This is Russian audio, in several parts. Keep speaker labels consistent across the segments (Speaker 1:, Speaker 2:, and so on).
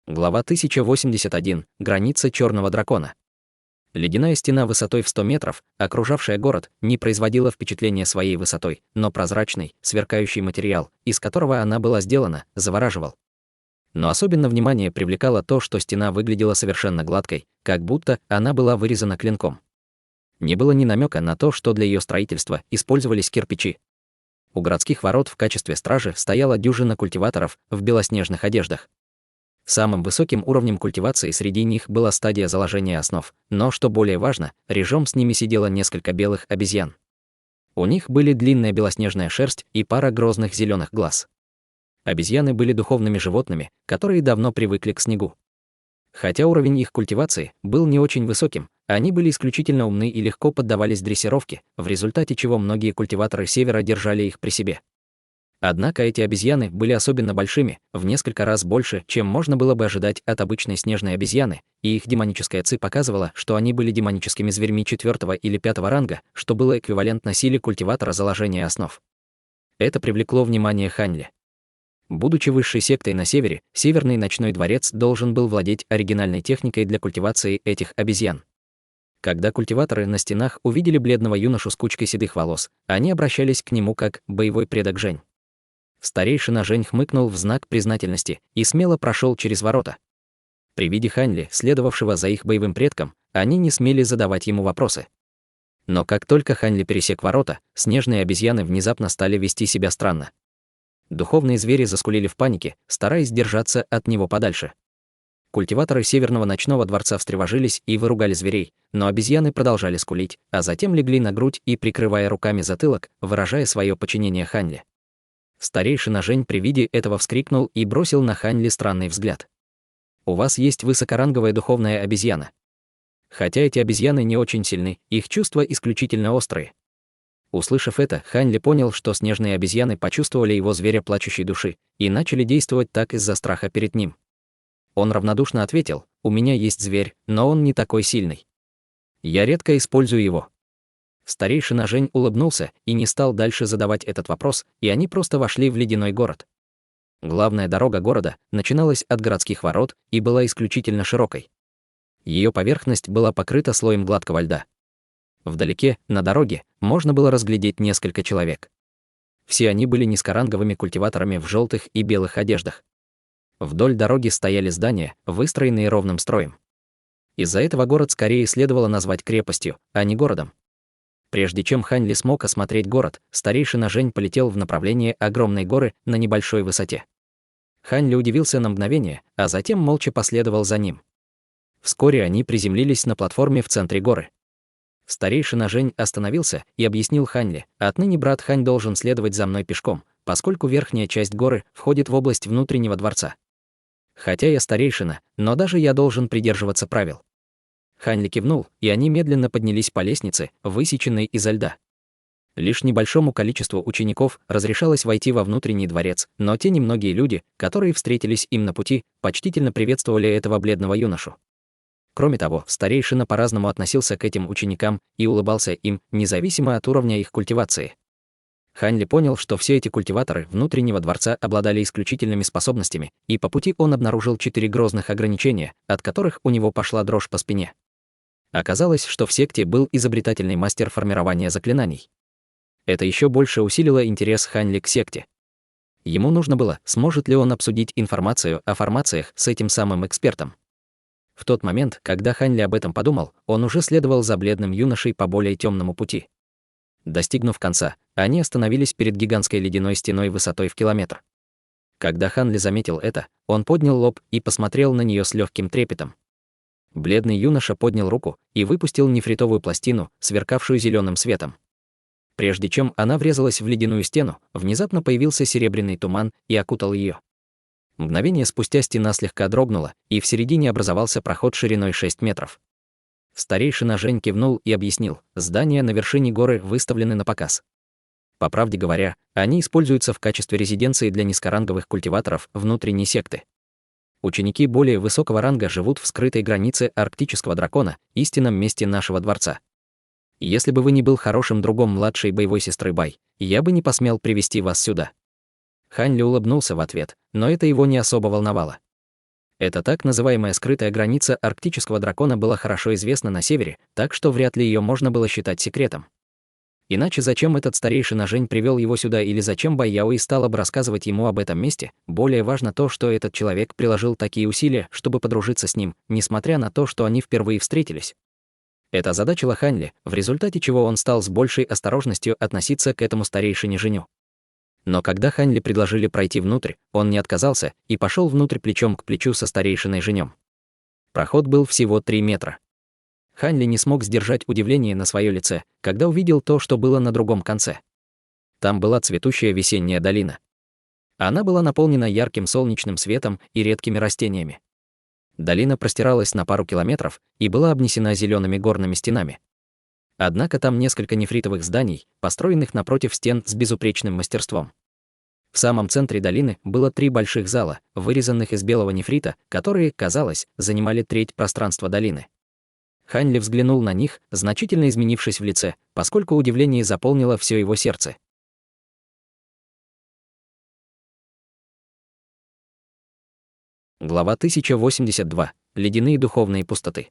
Speaker 1: Глава 1081. Граница Черного дракона. Ледяная стена высотой в 100 метров, окружавшая город, не производила впечатления своей высотой, но прозрачный, сверкающий материал, из которого она была сделана, завораживал. Но особенно внимание привлекало то, что стена выглядела совершенно гладкой, как будто она была вырезана клинком. Не было ни намека на то, что для ее строительства использовались кирпичи. У городских ворот в качестве стражи стояла дюжина культиваторов в белоснежных одеждах. Самым высоким уровнем культивации среди них была стадия заложения основ, но, что более важно, рядом с ними сидело несколько белых обезьян. У них были длинная белоснежная шерсть и пара грозных зеленых глаз. Обезьяны были духовными животными, которые давно привыкли к снегу. Хотя уровень их культивации был не очень высоким, они были исключительно умны и легко поддавались дрессировке, в результате чего многие культиваторы Севера держали их при себе. Однако эти обезьяны были особенно большими, в несколько раз больше, чем можно было бы ожидать от обычной снежной обезьяны, и их демоническая ци показывала, что они были демоническими зверьми 4 или 5 ранга, что было эквивалентно силе культиватора заложения основ. Это привлекло внимание Ханьли. Будучи высшей сектой на севере, Северный ночной дворец должен был владеть оригинальной техникой для культивации этих обезьян. Когда культиваторы на стенах увидели бледного юношу с кучкой седых волос, они обращались к нему как «боевой предок Жень». Старейшина Жень хмыкнул в знак признательности и смело прошел через ворота. При виде Ханьли, следовавшего за их боевым предком, они не смели задавать ему вопросы. Но как только Ханьли пересек ворота, снежные обезьяны внезапно стали вести себя странно. Духовные звери заскулили в панике, стараясь держаться от него подальше. Культиваторы Северного ночного дворца встревожились и выругали зверей, но обезьяны продолжали скулить, а затем легли на грудь и, прикрывая руками затылок, выражая свое подчинение Ханьли. Старейшина Жень при виде этого вскрикнул и бросил на Ханьли странный взгляд. «У вас есть высокоранговая духовная обезьяна. Хотя эти обезьяны не очень сильны, их чувства исключительно острые». Услышав это, Ханьли понял, что снежные обезьяны почувствовали его зверя плачущей души и начали действовать так из-за страха перед ним. Он равнодушно ответил: «У меня есть зверь, но он не такой сильный. Я редко использую его». Старейшина Жень улыбнулся и не стал дальше задавать этот вопрос, и они просто вошли в ледяной город. Главная дорога города начиналась от городских ворот и была исключительно широкой. Ее поверхность была покрыта слоем гладкого льда. Вдалеке, на дороге, можно было разглядеть несколько человек. Все они были низкоранговыми культиваторами в желтых и белых одеждах. Вдоль дороги стояли здания, выстроенные ровным строем. Из-за этого город скорее следовало назвать крепостью, а не городом. Прежде чем Ханьли смог осмотреть город, старейшина Жень полетел в направлении огромной горы на небольшой высоте. Ханьли удивился на мгновение, а затем молча последовал за ним. Вскоре они приземлились на платформе в центре горы. Старейшина Жень остановился и объяснил Ханьли: «Отныне брат Хань должен следовать за мной пешком, поскольку верхняя часть горы входит в область внутреннего дворца. Хотя я старейшина, но даже я должен придерживаться правил». Ханьли кивнул, и они медленно поднялись по лестнице, высеченной изо льда. Лишь небольшому количеству учеников разрешалось войти во внутренний дворец, но те немногие люди, которые встретились им на пути, почтительно приветствовали этого бледного юношу. Кроме того, старейшина по-разному относился к этим ученикам и улыбался им, независимо от уровня их культивации. Ханьли понял, что все эти культиваторы внутреннего дворца обладали исключительными способностями, и по пути он обнаружил 4 грозных ограничения, от которых у него пошла дрожь по спине. Оказалось, что в секте был изобретательный мастер формирования заклинаний. Это еще больше усилило интерес Ханьли к секте. Ему нужно было, сможет ли он обсудить информацию о формациях с этим самым экспертом. В тот момент, когда Ханьли об этом подумал, он уже следовал за бледным юношей по более темному пути. Достигнув конца, они остановились перед гигантской ледяной стеной высотой в километр. Когда Ханьли заметил это, он поднял лоб и посмотрел на нее с легким трепетом. Бледный юноша поднял руку и выпустил нефритовую пластину, сверкавшую зеленым светом. Прежде чем она врезалась в ледяную стену, внезапно появился серебряный туман и окутал ее. Мгновение спустя стена слегка дрогнула, и в середине образовался проход шириной 6 метров. Старейшина Жень кивнул и объяснил: здания на вершине горы выставлены на показ. По правде говоря, они используются в качестве резиденции для низкоранговых культиваторов внутренней секты. Ученики более высокого ранга живут в скрытой границе арктического дракона, истинном месте нашего дворца. Если бы вы не был хорошим другом младшей боевой сестры Бай, я бы не посмел привести вас сюда. Ханьли улыбнулся в ответ, но это его не особо волновало. Эта так называемая скрытая граница арктического дракона была хорошо известна на севере, так что вряд ли ее можно было считать секретом. Иначе зачем этот старейшина Жень привел его сюда или зачем Бай Яои стала бы рассказывать ему об этом месте? Более важно то, что этот человек приложил такие усилия, чтобы подружиться с ним, несмотря на то, что они впервые встретились. Это озадачило Хань Ли, в результате чего он стал с большей осторожностью относиться к этому старейшине Женю. Но когда Хань Ли предложили пройти внутрь, он не отказался и пошел внутрь плечом к плечу со старейшиной Женем. Проход был всего 3 метра. Хань Ли не смог сдержать удивление на свое лице, когда увидел то, что было на другом конце. Там была цветущая весенняя долина. Она была наполнена ярким солнечным светом и редкими растениями. Долина простиралась на пару километров и была обнесена зелеными горными стенами. Однако там несколько нефритовых зданий, построенных напротив стен с безупречным мастерством. В самом центре долины было 3 больших зала, вырезанных из белого нефрита, которые, казалось, занимали треть пространства долины. Хань Ли взглянул на них, значительно изменившись в лице, поскольку удивление заполнило все его сердце. Глава 1082. Ледяные духовные пустоты.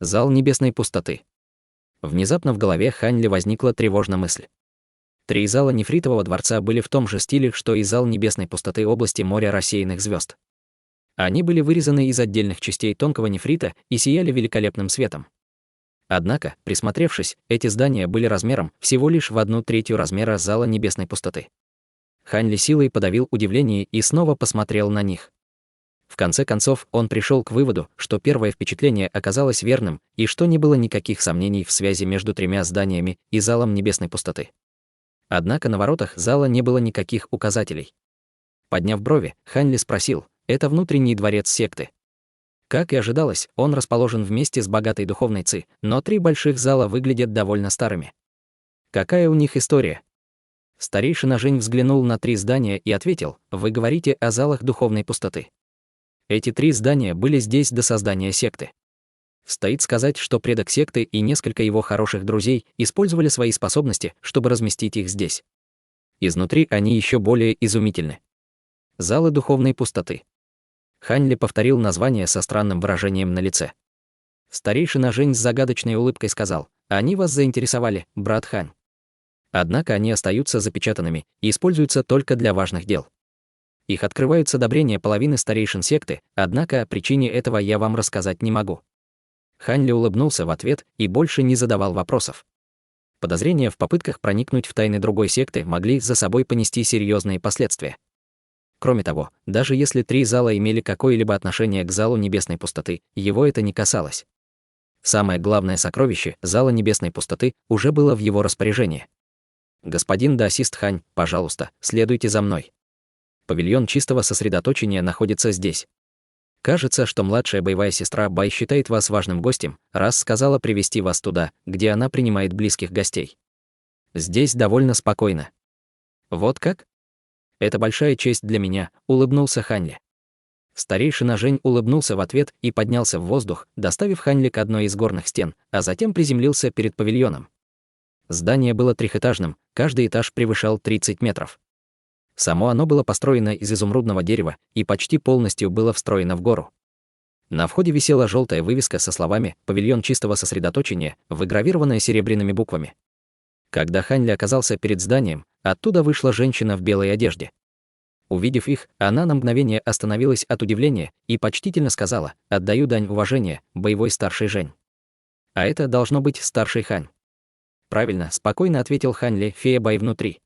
Speaker 1: Зал небесной пустоты. Внезапно в голове Хань Ли возникла тревожная мысль. 3 зала нефритового дворца были в том же стиле, что и зал небесной пустоты области моря рассеянных звезд. Они были вырезаны из отдельных частей тонкого нефрита и сияли великолепным светом. Однако, присмотревшись, эти здания были размером всего лишь в 1/3 размера зала небесной пустоты. Хань Ли силой подавил удивление и снова посмотрел на них. В конце концов, он пришел к выводу, что первое впечатление оказалось верным и что не было никаких сомнений в связи между 3 зданиями и залом небесной пустоты. Однако на воротах зала не было никаких указателей. Подняв брови, Хань Ли спросил: «Это внутренний дворец секты?» Как и ожидалось, он расположен вместе с богатой духовной ци, но 3 больших зала выглядят довольно старыми. Какая у них история? Старейшина Жень взглянул на 3 здания и ответил: «Вы говорите о залах духовной пустоты. Эти 3 здания были здесь до создания секты. Стоит сказать, что предок секты и несколько его хороших друзей использовали свои способности, чтобы разместить их здесь. Изнутри они еще более изумительны. Залы духовной пустоты». Хань Ли повторил название со странным выражением на лице. Старейшина Жень с загадочной улыбкой сказал: «Они вас заинтересовали, брат Хань. Однако они остаются запечатанными и используются только для важных дел. Их открывают с одобрения половины старейшин секты, однако о причине этого я вам рассказать не могу». Хань Ли улыбнулся в ответ и больше не задавал вопросов. Подозрения в попытках проникнуть в тайны другой секты могли за собой понести серьезные последствия. Кроме того, даже если 3 зала имели какое-либо отношение к залу небесной пустоты, его это не касалось. Самое главное сокровище зала небесной пустоты уже было в его распоряжении. «Господин даосист Хань, пожалуйста, следуйте за мной. Павильон чистого сосредоточения находится здесь. Кажется, что младшая боевая сестра Бай считает вас важным гостем, раз сказала привести вас туда, где она принимает близких гостей. Здесь довольно спокойно». «Вот как? Это большая честь для меня», — улыбнулся Хань Ли. Старейшина Жень улыбнулся в ответ и поднялся в воздух, доставив Хань Ли к одной из горных стен, а затем приземлился перед павильоном. Здание было трехэтажным, каждый этаж превышал 30 метров. Само оно было построено из изумрудного дерева и почти полностью было встроено в гору. На входе висела желтая вывеска со словами «Павильон чистого сосредоточения», выгравированная серебряными буквами. Когда Хань Ли оказался перед зданием, оттуда вышла женщина в белой одежде. Увидев их, она на мгновение остановилась от удивления и почтительно сказала: «Отдаю дань уважения, боевой старший Жень». «А это должно быть старший Хань». «Правильно», — спокойно ответил Хань Ли, фея Бай внутри.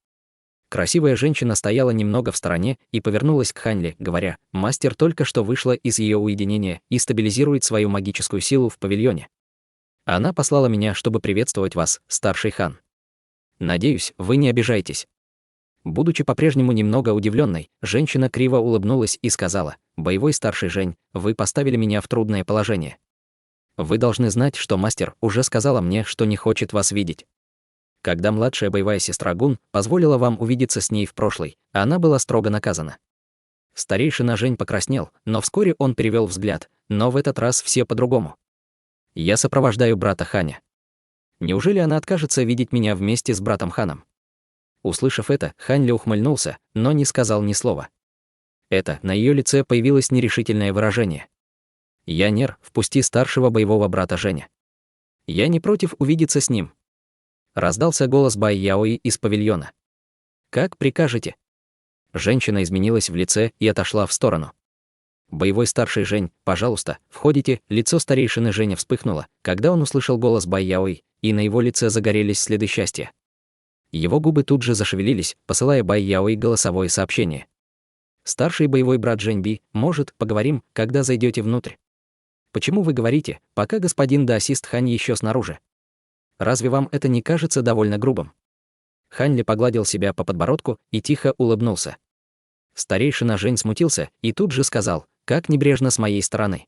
Speaker 1: Красивая женщина стояла немного в стороне и повернулась к Хань Ли, говоря: «Мастер только что вышла из ее уединения и стабилизирует свою магическую силу в павильоне. Она послала меня, чтобы приветствовать вас, старший Хан. Надеюсь, вы не обижаетесь». Будучи по-прежнему немного удивленной, женщина криво улыбнулась и сказала: «Боевой старший Жень, вы поставили меня в трудное положение. Вы должны знать, что мастер уже сказала мне, что не хочет вас видеть. Когда младшая боевая сестра Гун позволила вам увидеться с ней в прошлой, она была строго наказана». Старейшина Жень покраснел, но вскоре он перевел взгляд, но в этот раз все по-другому. «Я сопровождаю брата Ханя. Неужели она откажется видеть меня вместе с братом Ханом?» Услышав это, Хань Ли ухмыльнулся, но не сказал ни слова. На ее лице появилось нерешительное выражение. «Я Нер, впусти старшего боевого брата Женя. Я не против увидеться с ним». Раздался голос Бай Яои из павильона. «Как прикажете». Женщина изменилась в лице и отошла в сторону. «Боевой старший Жень, пожалуйста, входите». Лицо старейшины Женя вспыхнуло, когда он услышал голос Бай Яои, и на его лице загорелись следы счастья. Его губы тут же зашевелились, посылая Бай Яои голосовое сообщение. «Старший боевой брат Жень Би, может, поговорим, когда зайдете внутрь?» «Почему вы говорите, пока господин даосист Хань еще снаружи? Разве вам это не кажется довольно грубым?» Хань Ли погладил себя по подбородку и тихо улыбнулся. Старейшина Жень смутился и тут же сказал, как небрежно с моей стороны.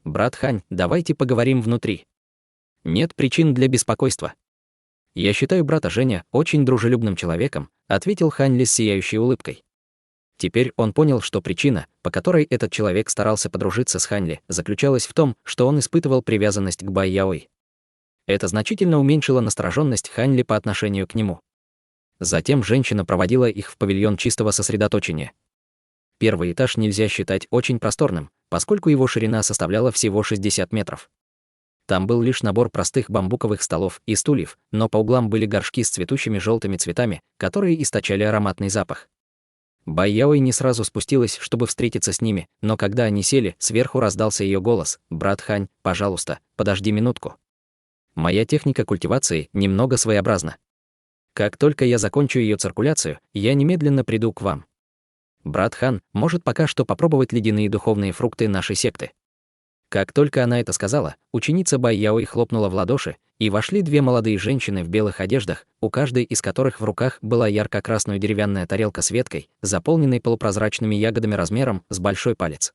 Speaker 1: «Брат Хань, давайте поговорим внутри. Нет причин для беспокойства». «Я считаю брата Женя очень дружелюбным человеком», ответил Хань Ли с сияющей улыбкой. Теперь он понял, что причина, по которой этот человек старался подружиться с Хань Ли, заключалась в том, что он испытывал привязанность к Бай Яои. Это значительно уменьшило настороженность Хань Ли по отношению к нему. Затем женщина проводила их в павильон чистого сосредоточения. Первый этаж нельзя считать очень просторным, поскольку его ширина составляла всего 60 метров. Там был лишь набор простых бамбуковых столов и стульев, но по углам были горшки с цветущими желтыми цветами, которые источали ароматный запах. Бай Яои не сразу спустилась, чтобы встретиться с ними, но когда они сели, сверху раздался ее голос: «Брат Хань, пожалуйста, подожди минутку. Моя техника культивации немного своеобразна. Как только я закончу ее циркуляцию, я немедленно приду к вам. Брат Хан может пока что попробовать ледяные духовные фрукты нашей секты». Как только она это сказала, ученица Бай Яои хлопнула в ладоши, и вошли две молодые женщины в белых одеждах, у каждой из которых в руках была ярко-красная деревянная тарелка с веткой, заполненной полупрозрачными ягодами размером с большой палец.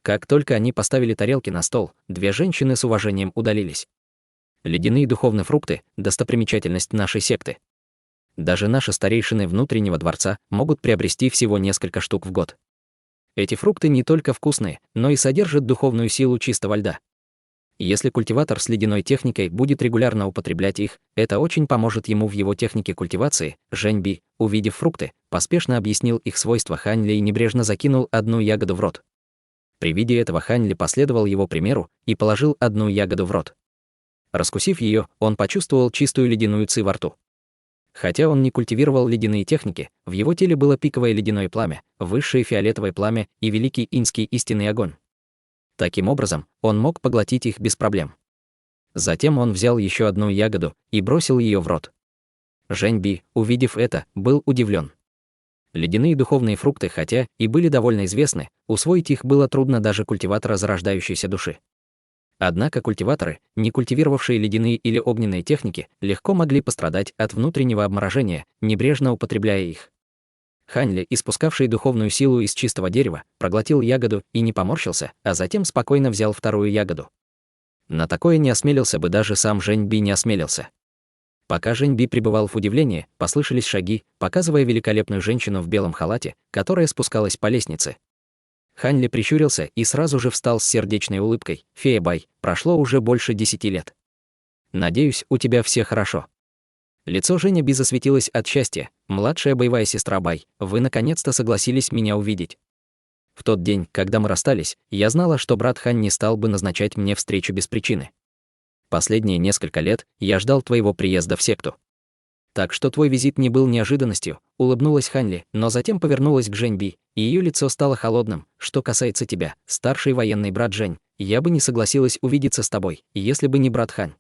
Speaker 1: Как только они поставили тарелки на стол, две женщины с уважением удалились. Ледяные духовные фрукты – достопримечательность нашей секты. Даже наши старейшины внутреннего дворца могут приобрести всего несколько штук в год. Эти фрукты не только вкусные, но и содержат духовную силу чистого льда. Если культиватор с ледяной техникой будет регулярно употреблять их, это очень поможет ему в его технике культивации. Жень Би, увидев фрукты, поспешно объяснил их свойства Хань Ли и небрежно закинул одну ягоду в рот. При виде этого Хань Ли последовал его примеру и положил одну ягоду в рот. Раскусив ее, он почувствовал чистую ледяную ци во рту. Хотя он не культивировал ледяные техники, в его теле было пиковое ледяное пламя, высшее фиолетовое пламя и великий инский истинный огонь. Таким образом, он мог поглотить их без проблем. Затем он взял еще одну ягоду и бросил ее в рот. Жень Би, увидев это, был удивлен. Ледяные духовные фрукты, хотя и были довольно известны, усвоить их было трудно даже культиватора зарождающейся души. Однако культиваторы, не культивировавшие ледяные или огненные техники, легко могли пострадать от внутреннего обморожения, небрежно употребляя их. Хань Ли, испускавший духовную силу из чистого дерева, проглотил ягоду и не поморщился, а затем спокойно взял вторую ягоду. На такое не осмелился бы даже сам Жень Би не осмелился. Пока Жень Би пребывал в удивлении, послышались шаги, показывая великолепную женщину в белом халате, которая спускалась по лестнице. Хань Ли прищурился и сразу же встал с сердечной улыбкой. «Фея Бай, прошло уже больше 10 лет. Надеюсь, у тебя все хорошо». Лицо Жени Би засветилось от счастья. «Младшая боевая сестра Бай, вы наконец-то согласились меня увидеть. В тот день, когда мы расстались, я знала, что брат Хань не стал бы назначать мне встречу без причины. Последние несколько лет я ждал твоего приезда в секту. Так что твой визит не был неожиданностью», — улыбнулась Хань Ли, но затем повернулась к Жень Би, и ее лицо стало холодным. «Что касается тебя, старший военный брат Жень, я бы не согласилась увидеться с тобой, если бы не брат Хань».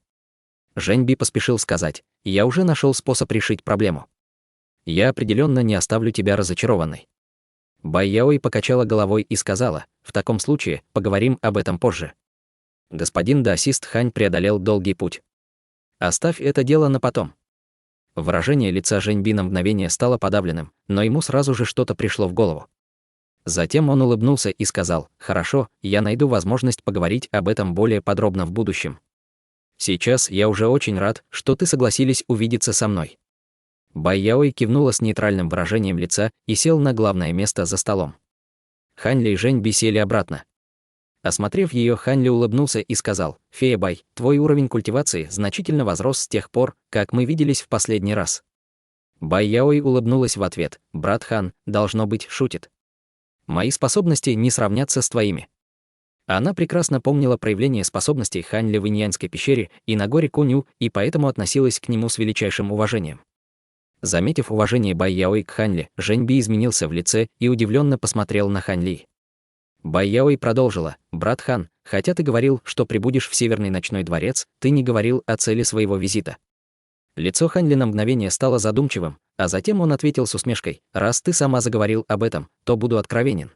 Speaker 1: Жень Би поспешил сказать: «Я уже нашел способ решить проблему. Я определенно не оставлю тебя разочарованной». Бай Яои покачала головой и сказала: «В таком случае поговорим об этом позже. Господин даосист Хань преодолел долгий путь. Оставь это дело на потом». Выражение лица Жень Би на мгновение стало подавленным, но ему сразу же что-то пришло в голову. Затем он улыбнулся и сказал: «Хорошо, я найду возможность поговорить об этом более подробно в будущем. Сейчас я уже очень рад, что ты согласились увидеться со мной». Бай Яои кивнула с нейтральным выражением лица и сел на главное место за столом. Хань Ли и Жень Би сели обратно. Осмотрев ее, Хань Ли улыбнулся и сказал: «Фея Бай, твой уровень культивации значительно возрос с тех пор, как мы виделись в последний раз». Бай Яои улыбнулась в ответ: «Брат Хан, должно быть, шутит». Мои способности не сравнятся с твоими. Она прекрасно помнила проявление способностей Хань Ли в Иньянской пещере и на горе Куню, и поэтому относилась к нему с величайшим уважением. Заметив уважение Бай Яой к Хань Ли, Жень Би изменился в лице и удивленно посмотрел на Хань Ли. Бай Яой продолжила: «Брат Хан, хотя ты говорил, что прибудешь в Северный ночной дворец, ты не говорил о цели своего визита». Лицо Хань Ли на мгновение стало задумчивым, а затем он ответил с усмешкой: «Раз ты сама заговорил об этом, то буду откровенен.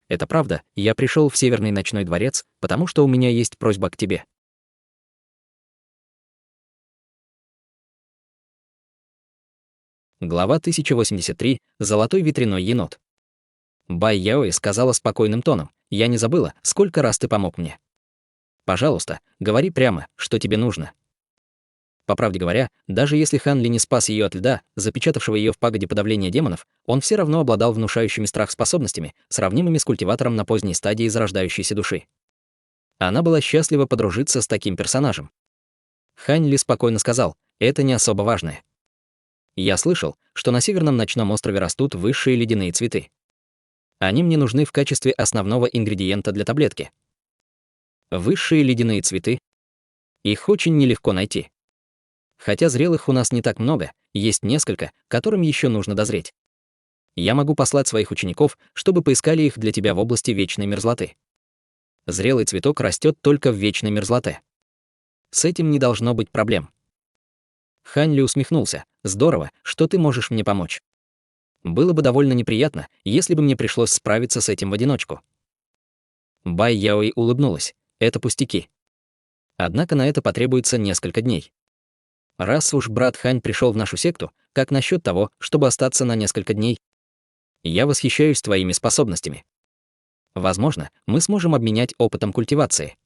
Speaker 1: Это правда, я пришел в Северный ночной дворец, потому что у меня есть просьба к тебе». Глава 1083. Золотой ветряной енот. Бай Яой сказала спокойным тоном: «Я не забыла, сколько раз ты помог мне. Пожалуйста, говори прямо, что тебе нужно». По правде говоря, даже если Хан Ли не спас ее от льда, запечатавшего ее в пагоде подавления демонов, он все равно обладал внушающими страх способностями, сравнимыми с культиватором на поздней стадии зарождающейся души. Она была счастлива подружиться с таким персонажем. Хан Ли спокойно сказал: «Это не особо важное. Я слышал, что на Северном ночном острове растут высшие ледяные цветы. Они мне нужны в качестве основного ингредиента для таблетки». Высшие ледяные цветы? Их очень нелегко найти. Хотя зрелых у нас не так много, есть несколько, которым еще нужно дозреть. Я могу послать своих учеников, чтобы поискали их для тебя в области вечной мерзлоты. Зрелый цветок растет только в вечной мерзлоте. С этим не должно быть проблем. Хань Ли усмехнулся: «Здорово, что ты можешь мне помочь. Было бы довольно неприятно, если бы мне пришлось справиться с этим в одиночку». Бай Яой улыбнулась: «Это пустяки. Однако на это потребуется несколько дней. Раз уж брат Хань пришел в нашу секту, как насчет того, чтобы остаться на несколько дней? Я восхищаюсь твоими способностями. Возможно, мы сможем обменять опытом культивации.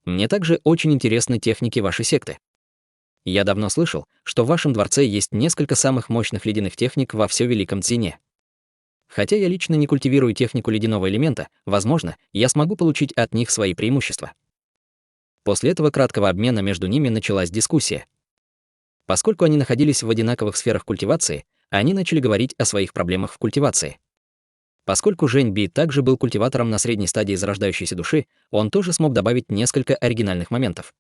Speaker 1: Мне также очень интересны техники вашей секты. Я давно слышал, что в вашем дворце есть несколько самых мощных ледяных техник во всё Великом Цзине. Хотя я лично не культивирую технику ледяного элемента, возможно, я смогу получить от них свои преимущества». После этого краткого обмена между ними началась дискуссия. Поскольку они находились в одинаковых сферах культивации, они начали говорить о своих проблемах в культивации. Поскольку Жень Би также был культиватором на средней стадии зарождающейся души, он тоже смог добавить несколько оригинальных моментов.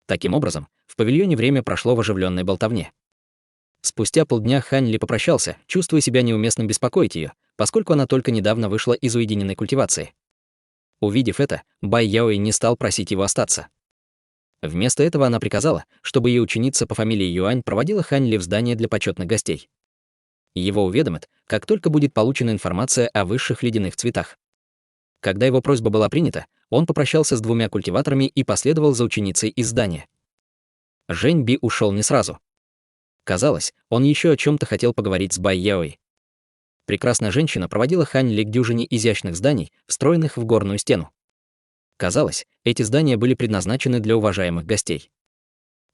Speaker 1: Таким образом, в павильоне время прошло в оживленной болтовне. Спустя полдня Хань Ли попрощался, чувствуя себя неуместным беспокоить ее, поскольку она только недавно вышла из уединенной культивации. Увидев это, Бай Яой не стал просить его остаться. Вместо этого она приказала, чтобы ее ученица по фамилии Юань проводила Хань Ли в здание для почетных гостей. Его уведомят, как только будет получена информация о высших ледяных цветах. Когда его просьба была принята, он попрощался с двумя культиваторами и последовал за ученицей из здания. Жень Би ушел не сразу. Казалось, он еще о чем-то хотел поговорить с Бай Яой. Прекрасная женщина проводила Хань Ли к дюжине изящных зданий, встроенных в горную стену. Казалось, эти здания были предназначены для уважаемых гостей.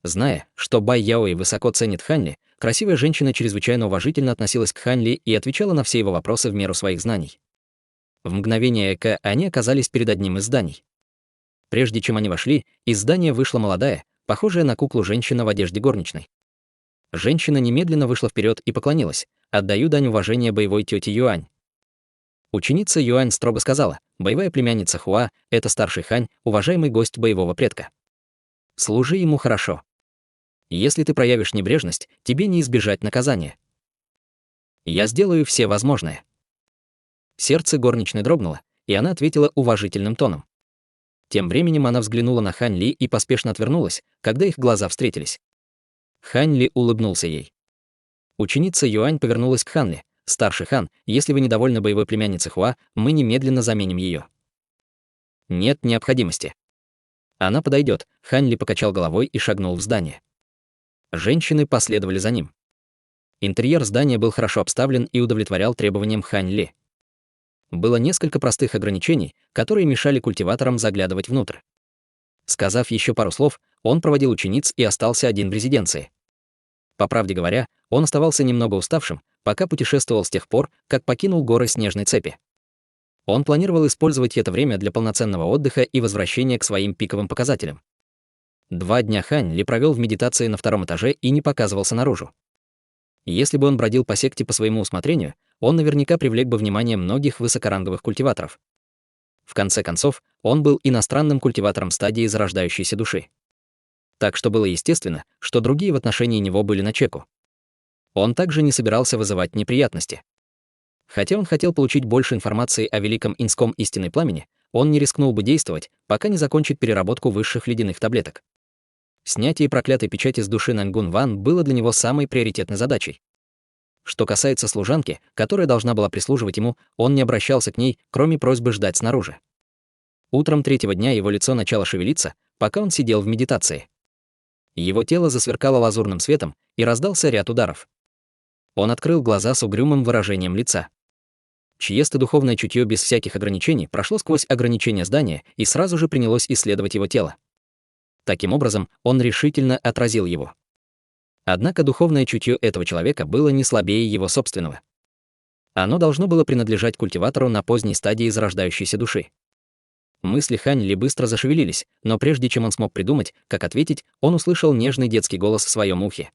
Speaker 1: Зная, что Бай Яой высоко ценит Хань Ли, красивая женщина чрезвычайно уважительно относилась к Хань Ли и отвечала на все его вопросы в меру своих знаний. В мгновение ока они оказались перед одним из зданий. Прежде чем они вошли, из здания вышла молодая, похожая на куклу женщина в одежде горничной. Женщина немедленно вышла вперед и поклонилась: «Отдаю дань уважения боевой тете Юань». Ученица Юань строго сказала: «Боевая племянница Хуа — это старший Хань, уважаемый гость боевого предка. Служи ему хорошо. Если ты проявишь небрежность, тебе не избежать наказания. Я сделаю все возможное». Сердце горничной дрогнуло, и она ответила уважительным тоном. Тем временем она взглянула на Хань Ли и поспешно отвернулась, когда их глаза встретились. Хань Ли улыбнулся ей. Ученица Юань повернулась к Хань Ли: «Старший хан, если вы недовольны боевой племянницей Хуа, мы немедленно заменим ее». «Нет необходимости. Она подойдет», — Хань Ли покачал головой и шагнул в здание. Женщины последовали за ним. Интерьер здания был хорошо обставлен и удовлетворял требованиям Хань Ли. Было несколько простых ограничений, которые мешали культиваторам заглядывать внутрь. Сказав еще пару слов, он проводил учениц и остался один в резиденции. По правде говоря, он оставался немного уставшим, пока путешествовал с тех пор, как покинул горы снежной цепи. Он планировал использовать это время для полноценного отдыха и возвращения к своим пиковым показателям. 2 дня Хань Ли провел в медитации на 2-м этаже и не показывался наружу. Если бы он бродил по секте по своему усмотрению, он наверняка привлек бы внимание многих высокоранговых культиваторов. В конце концов, он был иностранным культиватором стадии зарождающейся души. Так что было естественно, что другие в отношении него были на чеку. Он также не собирался вызывать неприятности. Хотя он хотел получить больше информации о великом инском истинной пламени, он не рискнул бы действовать, пока не закончит переработку высших ледяных таблеток. Снятие проклятой печати с души Нангун Ван было для него самой приоритетной задачей. Что касается служанки, которая должна была прислуживать ему, он не обращался к ней, кроме просьбы ждать снаружи. Утром третьего дня его лицо начало шевелиться, пока он сидел в медитации. Его тело засверкало лазурным светом, и раздался ряд ударов. Он открыл глаза с угрюмым выражением лица. Чье-то духовное чутье без всяких ограничений прошло сквозь ограничения здания и сразу же принялось исследовать его тело. Таким образом, он решительно отразил его. Однако духовное чутье этого человека было не слабее его собственного. Оно должно было принадлежать культиватору на поздней стадии зарождающейся души. Мысли Хань Ли быстро зашевелились, но прежде чем он смог придумать, как ответить, он услышал нежный детский голос в своем ухе.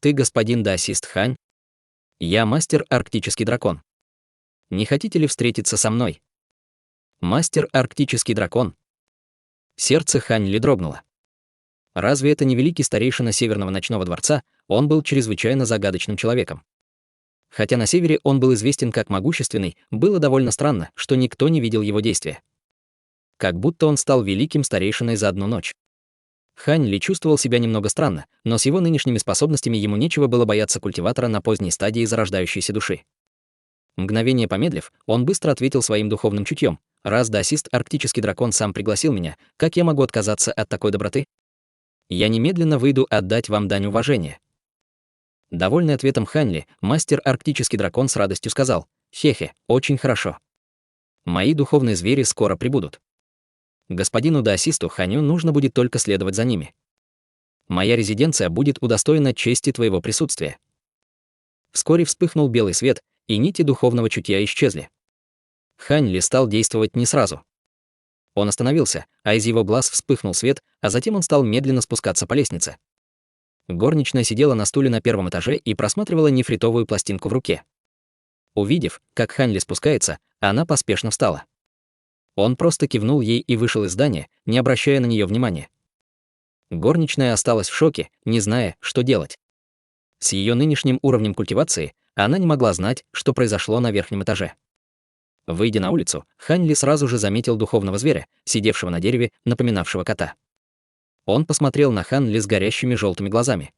Speaker 1: «Ты господин даосист Хань? Я мастер арктический дракон. Не хотите ли встретиться со мной?» Мастер арктический дракон. Сердце Хань Ли дрогнуло. Разве это не великий старейшина Северного ночного дворца? Он был чрезвычайно загадочным человеком. Хотя на севере он был известен как могущественный, было довольно странно, что никто не видел его действия. Как будто он стал великим старейшиной за одну ночь. Хань Ли чувствовал себя немного странно, но с его нынешними способностями ему нечего было бояться культиватора на поздней стадии зарождающейся души. Мгновение помедлив, он быстро ответил своим духовным чутьем: «Раз даосист арктический дракон сам пригласил меня, как я могу отказаться от такой доброты? Я немедленно выйду отдать вам дань уважения». Довольный ответом Хань Ли, мастер арктический дракон с радостью сказал: «Хе-хе, очень хорошо. Мои духовные звери скоро прибудут. Господину даосисту Ханю нужно будет только следовать за ними. Моя резиденция будет удостоена чести твоего присутствия». Вскоре вспыхнул белый свет, и нити духовного чутья исчезли. Хань Ли стал действовать не сразу. Он остановился, а из его глаз вспыхнул свет, а затем он стал медленно спускаться по лестнице. Горничная сидела на стуле на первом этаже и просматривала нефритовую пластинку в руке. Увидев, как Хань Ли спускается, она поспешно встала. Он просто кивнул ей и вышел из здания, не обращая на нее внимания. Горничная осталась в шоке, не зная, что делать. С ее нынешним уровнем культивации она не могла знать, что произошло на верхнем этаже. Выйдя на улицу, Хань Ли сразу же заметил духовного зверя, сидевшего на дереве, напоминавшего кота. Он посмотрел на Хань Ли с горящими желтыми глазами.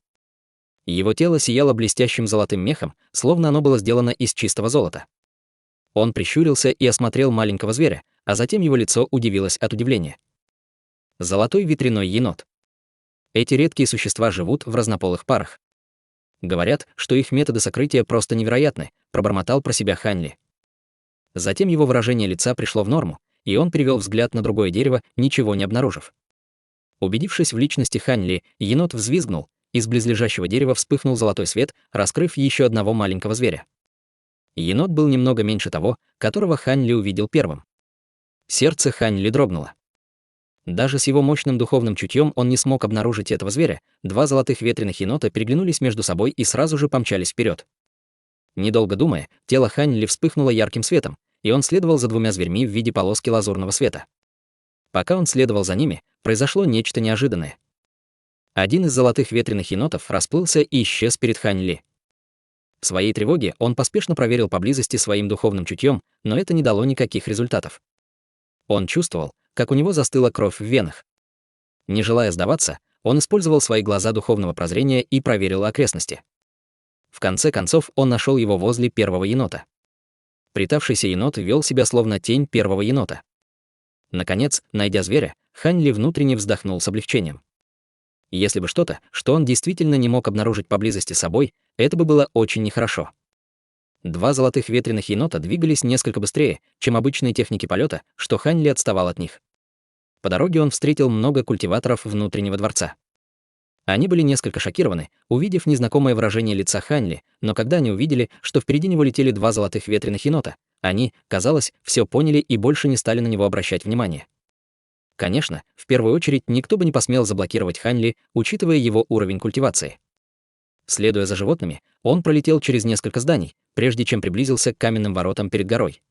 Speaker 1: Его тело сияло блестящим золотым мехом, словно оно было сделано из чистого золота. Он прищурился и осмотрел маленького зверя, а затем его лицо удивилось от удивления. Золотой ветряной енот. Эти редкие существа живут в разнополых парах. Говорят, что их методы сокрытия просто невероятны, пробормотал про себя Хань Ли. Затем его выражение лица пришло в норму, и он перевел взгляд на другое дерево, ничего не обнаружив. Убедившись в личности Хань Ли, енот взвизгнул, из близлежащего дерева вспыхнул золотой свет, раскрыв еще одного маленького зверя. Енот был немного меньше того, которого Хань Ли увидел первым. Сердце Хань Ли дрогнуло. Даже с его мощным духовным чутьем он не смог обнаружить этого зверя. Два золотых ветреных енота переглянулись между собой и сразу же помчались вперед. Недолго думая, тело Хань Ли вспыхнуло ярким светом, и он следовал за двумя зверьми в виде полоски лазурного света. Пока он следовал за ними, произошло нечто неожиданное. Один из золотых ветреных енотов расплылся и исчез перед Хань Ли. В своей тревоге он поспешно проверил поблизости своим духовным чутьем, но это не дало никаких результатов. Он чувствовал, как у него застыла кровь в венах. Не желая сдаваться, он использовал свои глаза духовного прозрения и проверил окрестности. В конце концов, он нашел его возле первого енота. Притавшийся енот вел себя словно тень первого енота. Наконец, найдя зверя, Хань Ли внутренне вздохнул с облегчением. Если бы что-то, что он действительно не мог обнаружить поблизости с собой, это бы было очень нехорошо. Два золотых ветреных енота двигались несколько быстрее, чем обычные техники полета, что Хань Ли отставал от них. По дороге он встретил много культиваторов внутреннего дворца. Они были несколько шокированы, увидев незнакомое выражение лица Хань Ли, но когда они увидели, что впереди него летели два золотых ветреных енота, они, казалось, все поняли и больше не стали на него обращать внимание. Конечно, в первую очередь никто бы не посмел заблокировать Хань Ли, учитывая его уровень культивации. Следуя за животными, он пролетел через несколько зданий, прежде чем приблизился к каменным воротам перед горой.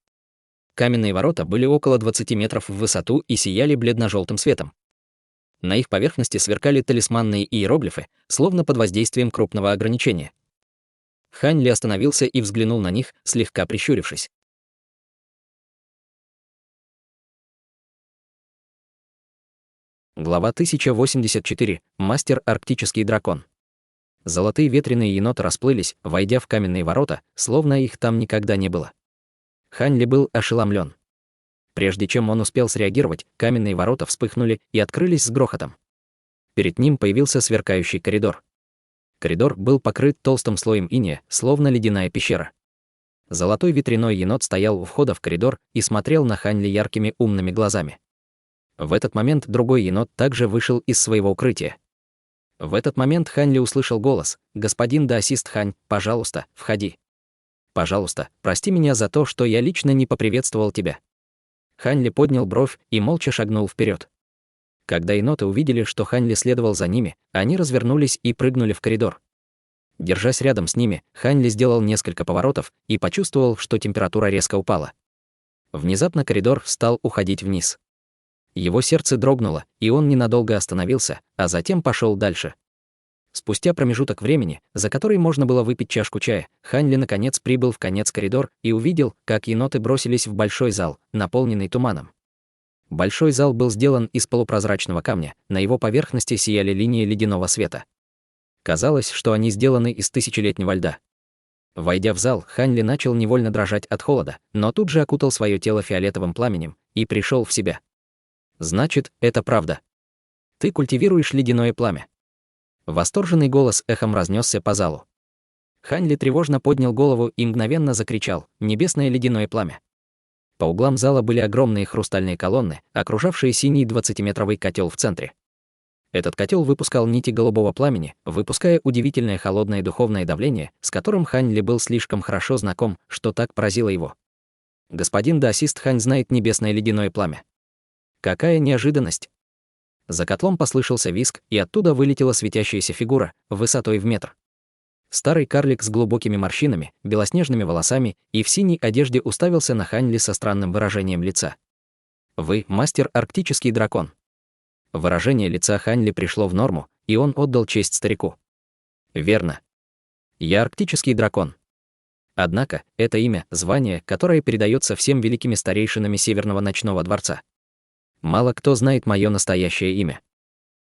Speaker 1: Каменные ворота были около 20 метров в высоту и сияли бледно-желтым светом. На их поверхности сверкали талисманные иероглифы, словно под воздействием крупного ограничения. Хань Ли остановился и взглянул на них, слегка прищурившись. Глава 1084. Мастер Арктический дракон. Золотые ветреные еноты расплылись, войдя в каменные ворота, словно их там никогда не было. Хань Ли был ошеломлен. Прежде чем он успел среагировать, каменные ворота вспыхнули и открылись с грохотом. Перед ним появился сверкающий коридор. Коридор был покрыт толстым слоем инея, словно ледяная пещера. Золотой ветряной енот стоял у входа в коридор и смотрел на Хань Ли яркими умными глазами. В этот момент другой енот также вышел из своего укрытия. В этот момент Хань Ли услышал голос: «Господин Даосист Хань, пожалуйста, входи. Пожалуйста, прости меня за то, что я лично не поприветствовал тебя». Хань Ли поднял бровь и молча шагнул вперед. Когда еноты увидели, что Хань Ли следовал за ними, они развернулись и прыгнули в коридор. Держась рядом с ними, Хань Ли сделал несколько поворотов и почувствовал, что температура резко упала. Внезапно коридор стал уходить вниз. Его сердце дрогнуло, и он ненадолго остановился, а затем пошел дальше. Спустя промежуток времени, за который можно было выпить чашку чая, Хань Ли наконец прибыл в конец коридор и увидел, как еноты бросились в большой зал, наполненный туманом. Большой зал был сделан из полупрозрачного камня, на его поверхности сияли линии ледяного света. Казалось, что они сделаны из тысячелетнего льда. Войдя в зал, Хань Ли начал невольно дрожать от холода, но тут же окутал свое тело фиолетовым пламенем и пришел в себя. «Значит, это правда. Ты культивируешь ледяное пламя». Восторженный голос эхом разнесся по залу. Хань Ли тревожно поднял голову и мгновенно закричал: «Небесное ледяное пламя!». По углам зала были огромные хрустальные колонны, окружавшие синий 20-метровый котел в центре. Этот котел выпускал нити голубого пламени, выпуская удивительное холодное духовное давление, с которым Хань Ли был слишком хорошо знаком, что так поразило его. Господин Даосист Хань знает небесное ледяное пламя. Какая неожиданность! За котлом послышался визг, и оттуда вылетела светящаяся фигура, высотой в метр. Старый карлик с глубокими морщинами, белоснежными волосами и в синей одежде уставился на Хань Ли со странным выражением лица. «Вы мастер Арктический дракон». Выражение лица Хань Ли пришло в норму, и он отдал честь старику. «Верно. Я Арктический дракон. Однако, это имя, звание, которое передается всем великими старейшинами Северного ночного дворца. Мало кто знает мое настоящее имя».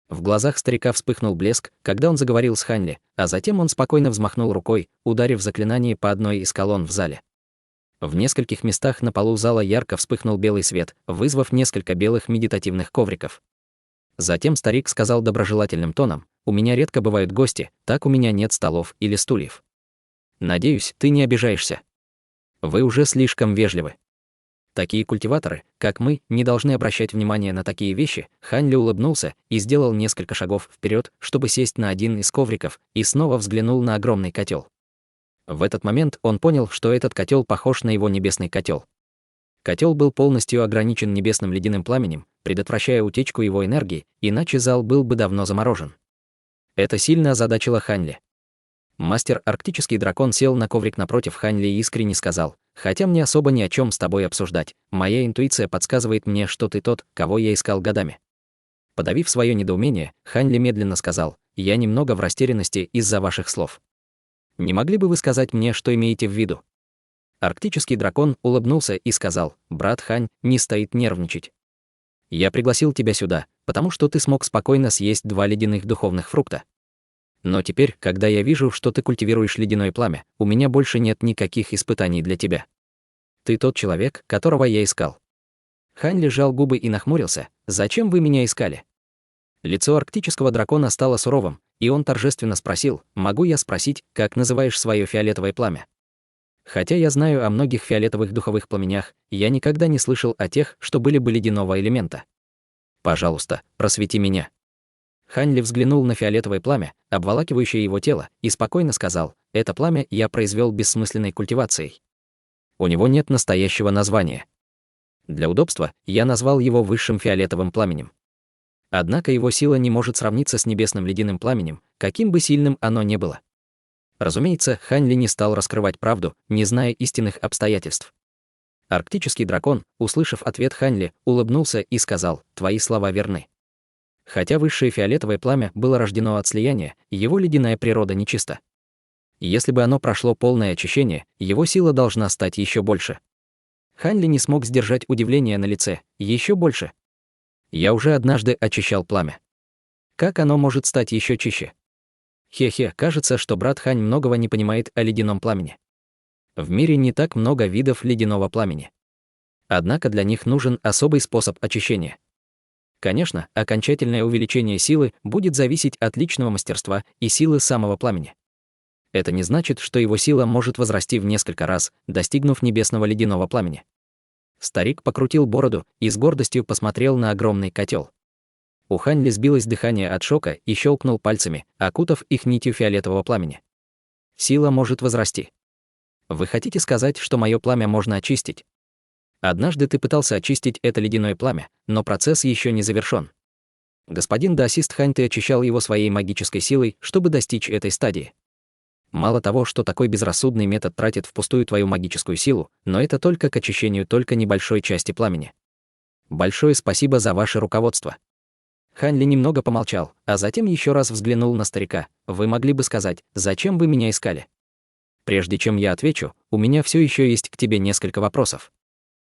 Speaker 1: В глазах старика вспыхнул блеск, когда он заговорил с Хань Ли, а затем он спокойно взмахнул рукой, ударив заклинание по одной из колонн в зале. В нескольких местах на полу зала ярко вспыхнул белый свет, вызвав несколько белых медитативных ковриков. Затем старик сказал доброжелательным тоном: «У меня редко бывают гости, так у меня нет столов или стульев. Надеюсь, ты не обижаешься. Вы уже слишком вежливы». Такие культиваторы, как мы, не должны обращать внимание на такие вещи. Хань Ли улыбнулся и сделал несколько шагов вперед, чтобы сесть на один из ковриков, и снова взглянул на огромный котел. В этот момент он понял, что этот котел похож на его небесный котел. Котел был полностью ограничен небесным ледяным пламенем, предотвращая утечку его энергии, иначе зал был бы давно заморожен. Это сильно озадачило Хань Ли. Мастер Арктический дракон сел на коврик напротив Хань Ли и искренне сказал: «Хотя мне особо ни о чем с тобой обсуждать, моя интуиция подсказывает мне, что ты тот, кого я искал годами». Подавив свое недоумение, Хань Ли медленно сказал: «Я немного в растерянности из-за ваших слов. Не могли бы вы сказать мне, что имеете в виду?» Арктический дракон улыбнулся и сказал: «Брат Хань, не стоит нервничать. Я пригласил тебя сюда, потому что ты смог спокойно съесть 2 ледяных духовных фрукта. Но теперь, когда я вижу, что ты культивируешь ледяное пламя, у меня больше нет никаких испытаний для тебя. Ты тот человек, которого я искал». Хань Ли сжал губы и нахмурился: «Зачем вы меня искали?» Лицо арктического дракона стало суровым, и он торжественно спросил: «Могу я спросить, как называешь свое фиолетовое пламя? Хотя я знаю о многих фиолетовых духовых пламенях, я никогда не слышал о тех, что были бы ледяного элемента. Пожалуйста, просвети меня». Хань Ли взглянул на фиолетовое пламя, обволакивающее его тело, и спокойно сказал: «Это пламя я произвел бессмысленной культивацией. У него нет настоящего названия. Для удобства я назвал его высшим фиолетовым пламенем. Однако его сила не может сравниться с небесным ледяным пламенем, каким бы сильным оно ни было. Разумеется, Хань Ли не стал раскрывать правду, не зная истинных обстоятельств. Арктический дракон, услышав ответ Хань Ли, улыбнулся и сказал: «Твои слова верны». Хотя высшее фиолетовое пламя было рождено от слияния, его ледяная природа нечиста. Если бы оно прошло полное очищение, его сила должна стать еще больше. Хань Ли не смог сдержать удивление на лице. Еще больше. Я уже однажды очищал пламя. Как оно может стать еще чище? Хе-хе, кажется, что брат Хань многого не понимает о ледяном пламени. В мире не так много видов ледяного пламени. Однако для них нужен особый способ очищения. Конечно, окончательное увеличение силы будет зависеть от личного мастерства и силы самого пламени. Это не значит, что его сила может возрасти в несколько раз, достигнув небесного ледяного пламени. Старик покрутил бороду и с гордостью посмотрел на огромный котел. У Хань Ли сбилось дыхание от шока и щелкнул пальцами, окутав их нитью фиолетового пламени. Сила может возрасти. Вы хотите сказать, что мое пламя можно очистить? Однажды ты пытался очистить это ледяное пламя, но процесс еще не завершен. Господин Даосист Хань, ты очищал его своей магической силой, чтобы достичь этой стадии. Мало того, что такой безрассудный метод тратит впустую твою магическую силу, но это только к очищению только небольшой части пламени. Большое спасибо за ваше руководство. Хань Ли немного помолчал, а затем еще раз взглянул на старика. Вы могли бы сказать, зачем вы меня искали? Прежде чем я отвечу, у меня все еще есть к тебе несколько вопросов.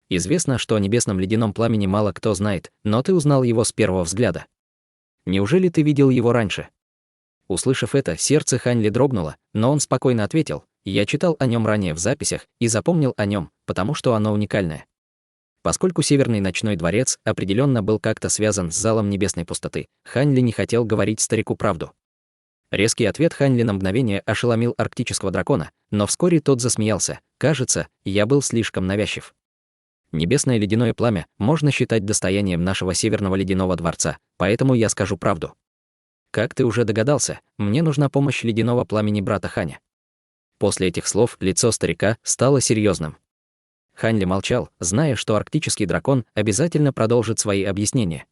Speaker 1: Известно, что о небесном ледяном пламени мало кто знает, но ты узнал его с первого взгляда. Неужели ты видел его раньше? Услышав это, сердце Хань Ли дрогнуло, но он спокойно ответил: я читал о нем ранее в записях и запомнил о нем, потому что оно уникальное. Поскольку Северный ночной дворец определенно был как-то связан с залом небесной пустоты, Хань Ли не хотел говорить старику правду. Резкий ответ Хань Ли на мгновение ошеломил арктического дракона, но вскоре тот засмеялся. Кажется, я был слишком навязчив. Небесное ледяное пламя можно считать достоянием нашего Северного ледяного дворца, поэтому я скажу правду. Как ты уже догадался, мне нужна помощь ледяного пламени брата Ханя. После этих слов лицо старика стало серьезным. Хань Ли молчал, зная, что арктический дракон обязательно продолжит свои объяснения.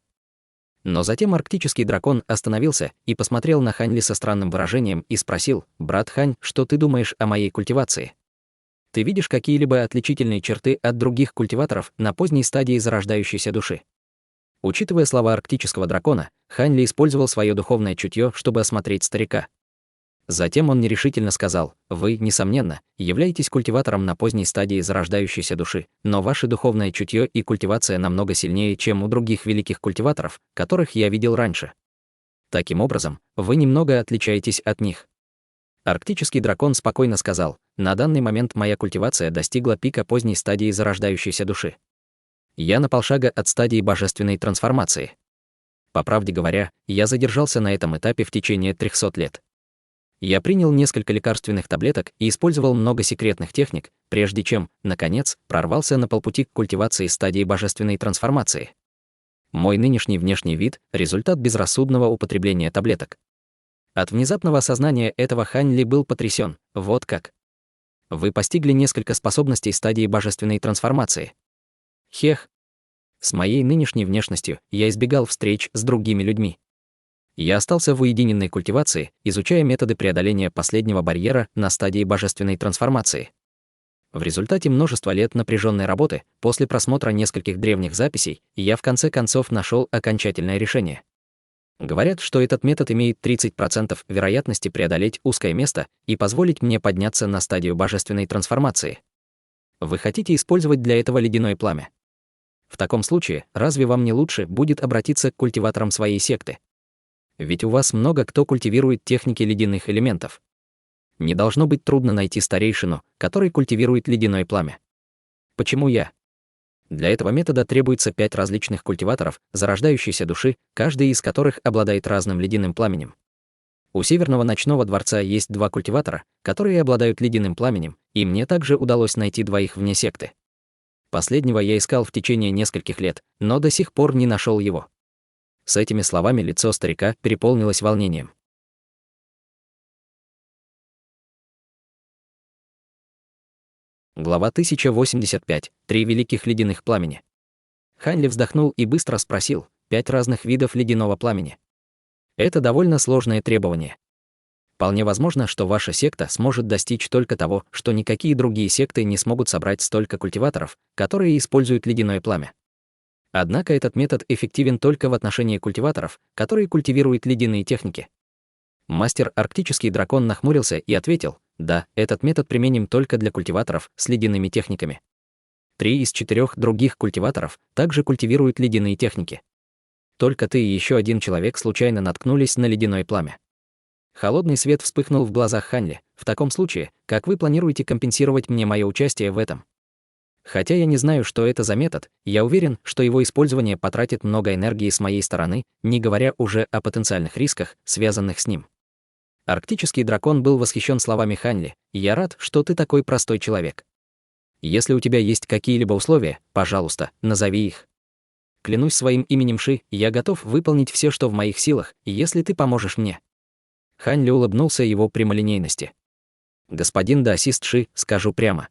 Speaker 1: Но затем арктический дракон остановился и посмотрел на Хань Ли со странным выражением и спросил: «Брат Хань, что ты думаешь о моей культивации? Ты видишь какие-либо отличительные черты от других культиваторов на поздней стадии зарождающейся души?» Учитывая слова арктического дракона, Хань Ли использовал свое духовное чутье, чтобы осмотреть старика. Затем он нерешительно сказал: «Вы, несомненно, являетесь культиватором на поздней стадии зарождающейся души, но ваше духовное чутье и культивация намного сильнее, чем у других великих культиваторов, которых я видел раньше. Таким образом, вы немного отличаетесь от них». Арктический дракон спокойно сказал: «На данный момент моя культивация достигла пика поздней стадии зарождающейся души. Я на полшага от стадии божественной трансформации. По правде говоря, я задержался на этом этапе в течение 300 лет. Я принял несколько лекарственных таблеток и использовал много секретных техник, прежде чем, наконец, прорвался на полпути к культивации стадии божественной трансформации. Мой нынешний внешний вид — результат безрассудного употребления таблеток». От внезапного осознания этого Хань Ли был потрясен. Вот как. Вы постигли несколько способностей стадии божественной трансформации. Хех. С моей нынешней внешностью я избегал встреч с другими людьми. Я остался в уединенной культивации, изучая методы преодоления последнего барьера на стадии божественной трансформации. В результате множества лет напряженной работы, после просмотра нескольких древних записей, я в конце концов нашел окончательное решение. Говорят, что этот метод имеет 30% вероятности преодолеть узкое место и позволить мне подняться на стадию божественной трансформации. Вы хотите использовать для этого ледяное пламя? В таком случае, разве вам не лучше будет обратиться к культиваторам своей секты? Ведь у вас много кто культивирует техники ледяных элементов. Не должно быть трудно найти старейшину, который культивирует ледяное пламя. Почему я? Для этого метода требуется 5 различных культиваторов зарождающейся души, каждый из которых обладает разным ледяным пламенем. У Северного ночного дворца есть 2 культиватора, которые обладают ледяным пламенем, и мне также удалось найти 2 вне секты. Последнего я искал в течение нескольких лет, но до сих пор не нашел его. С этими словами лицо старика переполнилось волнением. Глава 1085. 3 великих ледяных пламени. Хань Ли вздохнул и быстро спросил: 5 разных видов ледяного пламени. Это довольно сложное требование. Вполне возможно, что ваша секта сможет достичь только того, что никакие другие секты не смогут собрать столько культиваторов, которые используют ледяное пламя. Однако этот метод эффективен только в отношении культиваторов, которые культивируют ледяные техники. Мастер Арктический дракон нахмурился и ответил: да, этот метод применим только для культиваторов с ледяными техниками. 3 из 4 других культиваторов также культивируют ледяные техники. Только ты и еще один человек случайно наткнулись на ледяное пламя. Холодный свет вспыхнул в глазах Ханли. В таком случае, как вы планируете компенсировать мне мое участие в этом? Хотя я не знаю, что это за метод, я уверен, что его использование потратит много энергии с моей стороны, не говоря уже о потенциальных рисках, связанных с ним. Арктический дракон был восхищен словами Ханли. Я рад, что ты такой простой человек. Если у тебя есть какие-либо условия, пожалуйста, назови их. Клянусь своим именем Ши, я готов выполнить все, что в моих силах, если ты поможешь мне. Ханли улыбнулся его прямолинейности. Господин Даосист Ши, скажу прямо.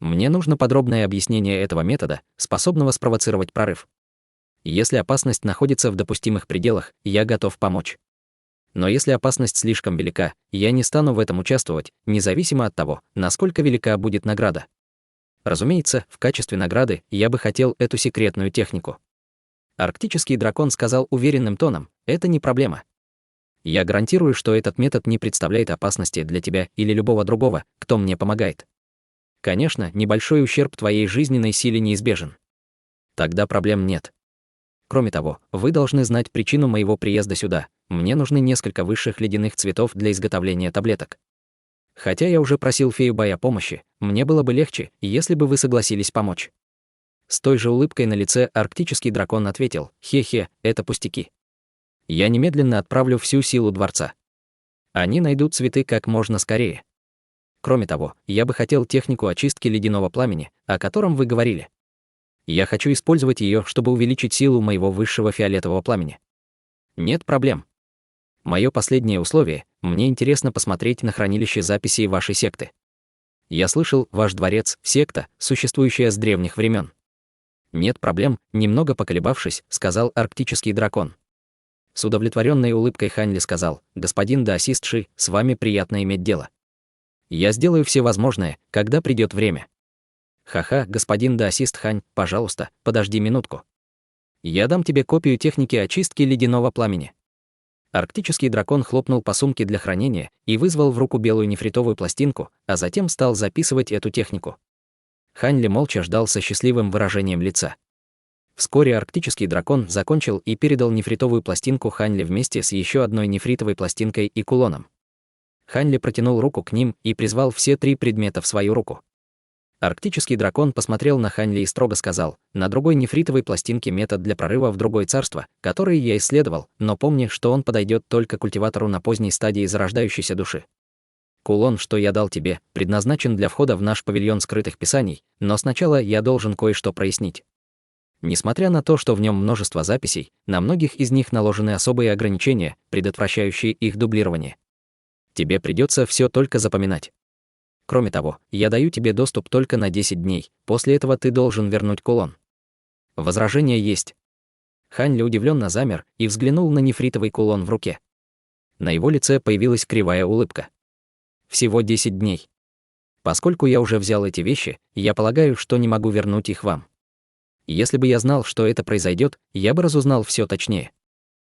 Speaker 1: Мне нужно подробное объяснение этого метода, способного спровоцировать прорыв. Если опасность находится в допустимых пределах, я готов помочь. Но если опасность слишком велика, я не стану в этом участвовать, независимо от того, насколько велика будет награда. Разумеется, в качестве награды я бы хотел эту секретную технику. Арктический дракон сказал уверенным тоном: это не проблема. Я гарантирую, что этот метод не представляет опасности для тебя или любого другого, кто мне помогает. Конечно, небольшой ущерб твоей жизненной силе неизбежен. Тогда проблем нет. Кроме того, вы должны знать причину моего приезда сюда. Мне нужны несколько высших ледяных цветов для изготовления таблеток. Хотя я уже просил фею Бай о помощи, мне было бы легче, если бы вы согласились помочь. С той же улыбкой на лице арктический дракон ответил: хе-хе, это пустяки. Я немедленно отправлю всю силу дворца. Они найдут цветы как можно скорее. Кроме того, я бы хотел технику очистки ледяного пламени, о котором вы говорили. Я хочу использовать ее, чтобы увеличить силу моего высшего фиолетового пламени. Нет проблем. Мое последнее условие — мне интересно посмотреть на хранилище записей вашей секты. Я слышал, ваш дворец — секта, существующая с древних времен. Нет проблем, немного поколебавшись, сказал арктический дракон. С удовлетворенной улыбкой Ханли сказал: господин Даосист Ши, с вами приятно иметь дело. Я сделаю все возможное, когда придет время. Ха-ха, господин Даосист Хань, пожалуйста, подожди минутку. Я дам тебе копию техники очистки ледяного пламени. Арктический дракон хлопнул по сумке для хранения и вызвал в руку белую нефритовую пластинку, а затем стал записывать эту технику. Ханли молча ждал со счастливым выражением лица. Вскоре арктический дракон закончил и передал нефритовую пластинку Ханли вместе с еще одной нефритовой пластинкой и кулоном. Ханли протянул руку к ним и призвал все 3 предмета в свою руку. Арктический дракон посмотрел на Ханли и строго сказал: на другой нефритовой пластинке метод для прорыва в другое царство, который я исследовал, но помни, что он подойдет только культиватору на поздней стадии зарождающейся души. Кулон, что я дал тебе, предназначен для входа в наш павильон скрытых писаний, но сначала я должен кое-что прояснить. Несмотря на то, что в нем множество записей, на многих из них наложены особые ограничения, предотвращающие их дублирование. Тебе придется все только запоминать. Кроме того, я даю тебе доступ только на 10 дней, после этого ты должен вернуть кулон. Возражения есть. Ханли удивленно замер и взглянул на нефритовый кулон в руке. На его лице появилась кривая улыбка. Всего 10 дней. Поскольку я уже взял эти вещи, я полагаю, что не могу вернуть их вам. Если бы я знал, что это произойдет, я бы разузнал все точнее.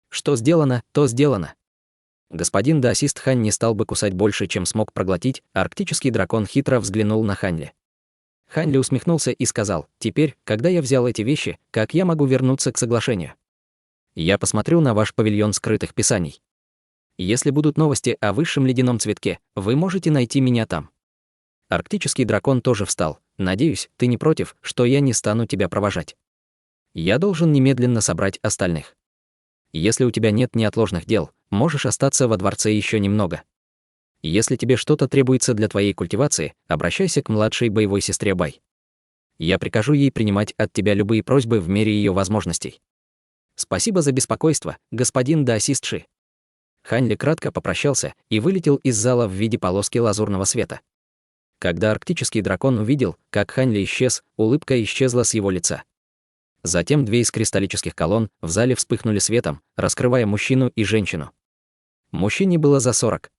Speaker 1: Что сделано, то сделано. Господин Даосист Хань не стал бы кусать больше, чем смог проглотить, а арктический дракон хитро взглянул на Ханли. Ханли усмехнулся и сказал: теперь, когда я взял эти вещи, как я могу вернуться к соглашению? Я посмотрю на ваш павильон скрытых писаний. Если будут новости о высшем ледяном цветке, вы можете найти меня там. Арктический дракон тоже встал. Надеюсь, ты не против, что я не стану тебя провожать. Я должен немедленно собрать остальных. Если у тебя нет неотложных дел, можешь остаться во дворце еще немного. Если тебе что-то требуется для твоей культивации, обращайся к младшей боевой сестре Бай. Я прикажу ей принимать от тебя любые просьбы в мере ее возможностей. Спасибо за беспокойство, господин Даосист Ши. Ханли кратко попрощался и вылетел из зала в виде полоски лазурного света. Когда арктический дракон увидел, как Ханли исчез, улыбка исчезла с его лица. Затем 2 из кристаллических колонн в зале вспыхнули светом, раскрывая мужчину и женщину. Мужчине было за 40.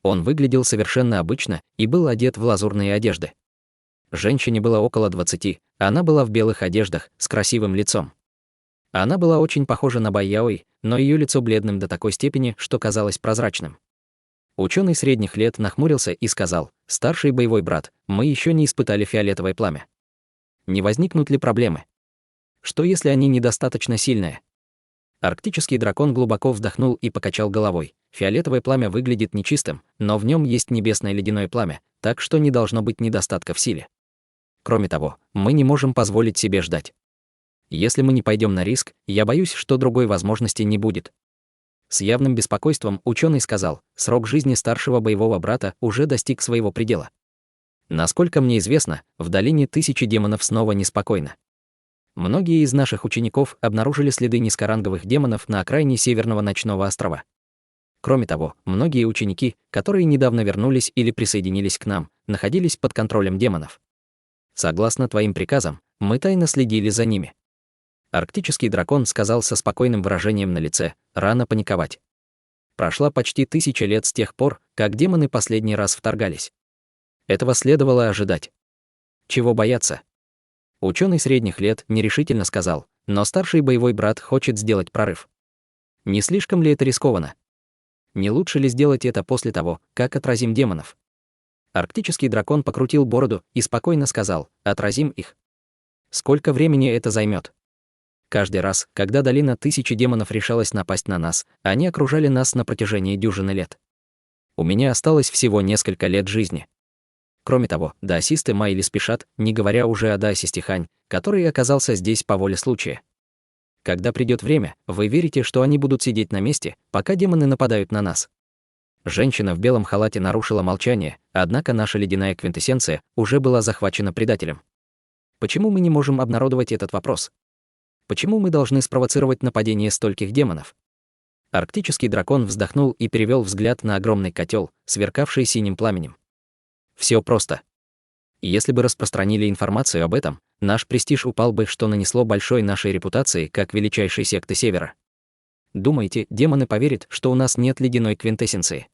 Speaker 1: Он выглядел совершенно обычно и был одет в лазурные одежды. Женщине было около 20, она была в белых одеждах, с красивым лицом. Она была очень похожа на Бай Яой, но ее лицо бледным до такой степени, что казалось прозрачным. Ученый средних лет нахмурился и сказал: «Старший боевой брат, мы еще не испытали фиолетовое пламя. Не возникнут ли проблемы? Что если они недостаточно сильные?» Арктический дракон глубоко вздохнул и покачал головой. Фиолетовое пламя выглядит нечистым, но в нем есть небесное ледяное пламя, так что не должно быть недостатка в силе. Кроме того, мы не можем позволить себе ждать. Если мы не пойдем на риск, я боюсь, что другой возможности не будет. С явным беспокойством ученый сказал: срок жизни старшего боевого брата уже достиг своего предела. Насколько мне известно, в долине 1000 демонов снова неспокойно. Многие из наших учеников обнаружили следы низкоранговых демонов на окраине Северного ночного острова. Кроме того, многие ученики, которые недавно вернулись или присоединились к нам, находились под контролем демонов. Согласно твоим приказам, мы тайно следили за ними. Арктический дракон сказал со спокойным выражением на лице: рано паниковать. Прошла почти 1000 лет с тех пор, как демоны последний раз вторгались. Этого следовало ожидать. Чего бояться? Ученый средних лет нерешительно сказал: но старший боевой брат хочет сделать прорыв. Не слишком ли это рискованно? Не лучше ли сделать это после того, как отразим демонов? Арктический дракон покрутил бороду и спокойно сказал: отразим их. Сколько времени это займет? Каждый раз, когда долина 1000 демонов решалась напасть на нас, они окружали нас на протяжении дюжины лет. У меня осталось всего несколько лет жизни. Кроме того, даосисты Майли спешат, не говоря уже о даосисте Хань, который оказался здесь по воле случая. Когда придет время, вы верите, что они будут сидеть на месте, пока демоны нападают на нас? Женщина в белом халате нарушила молчание, однако наша ледяная квинтэссенция уже была захвачена предателем. Почему мы не можем обнародовать этот вопрос? Почему мы должны спровоцировать нападение стольких демонов? Арктический дракон вздохнул и перевел взгляд на огромный котел, сверкавший синим пламенем. Все просто. Если бы распространили информацию об этом, наш престиж упал бы, что нанесло большой нашей репутации как величайшей секты Севера. Думаете, демоны поверят, что у нас нет ледяной квинтэссенции?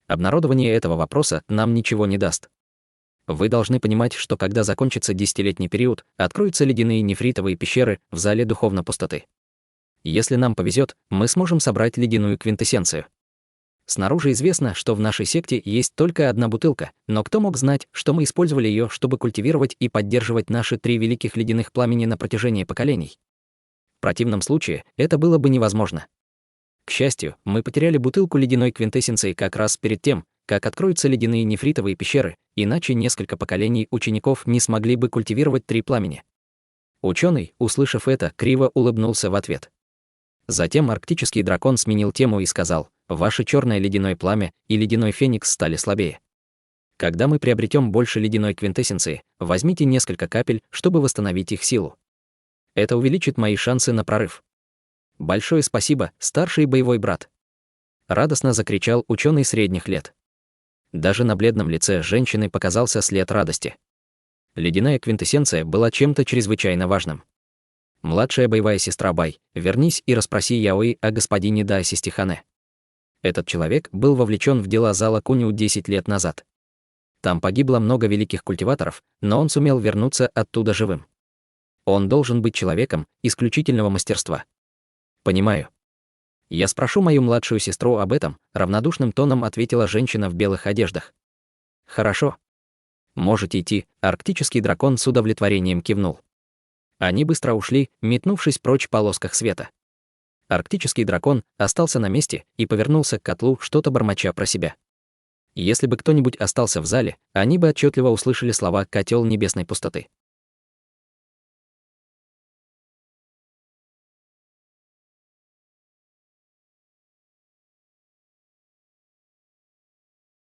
Speaker 1: Обнародование этого вопроса нам ничего не даст. Вы должны понимать, что когда закончится 10-летний период, откроются ледяные нефритовые пещеры в зале духовной пустоты. Если нам повезет, мы сможем собрать ледяную квинтэссенцию. Снаружи известно, что в нашей секте есть только одна бутылка, но кто мог знать, что мы использовали ее, чтобы культивировать и поддерживать наши 3 великих ледяных пламени на протяжении поколений? В противном случае это было бы невозможно. К счастью, мы потеряли бутылку ледяной квинтэссенции как раз перед тем, как откроются ледяные нефритовые пещеры, иначе несколько поколений учеников не смогли бы культивировать 3 пламени. Ученый, услышав это, криво улыбнулся в ответ. Затем арктический дракон сменил тему и сказал: ваше черное ледяное пламя и ледяной феникс стали слабее. Когда мы приобретем больше ледяной квинтэссенции, возьмите несколько капель, чтобы восстановить их силу. Это увеличит мои шансы на прорыв. Большое спасибо, старший боевой брат. Радостно закричал ученый средних лет. Даже на бледном лице женщины показался след радости. Ледяная квинтэссенция была чем-то чрезвычайно важным. Младшая боевая сестра Бай, вернись и расспроси Яои о господине даосисте Хане. Этот человек был вовлечен в дела зала Куню 10 лет назад. Там погибло много великих культиваторов, но он сумел вернуться оттуда живым. Он должен быть человеком исключительного мастерства. Понимаю. Я спрошу мою младшую сестру об этом, равнодушным тоном ответила женщина в белых одеждах. Хорошо. Можете идти, арктический дракон с удовлетворением кивнул. Они быстро ушли, метнувшись прочь в полосках света. Арктический дракон остался на месте и повернулся к котлу, что-то бормоча про себя. Если бы кто-нибудь остался в зале, они бы отчетливо услышали слова «котел небесной пустоты».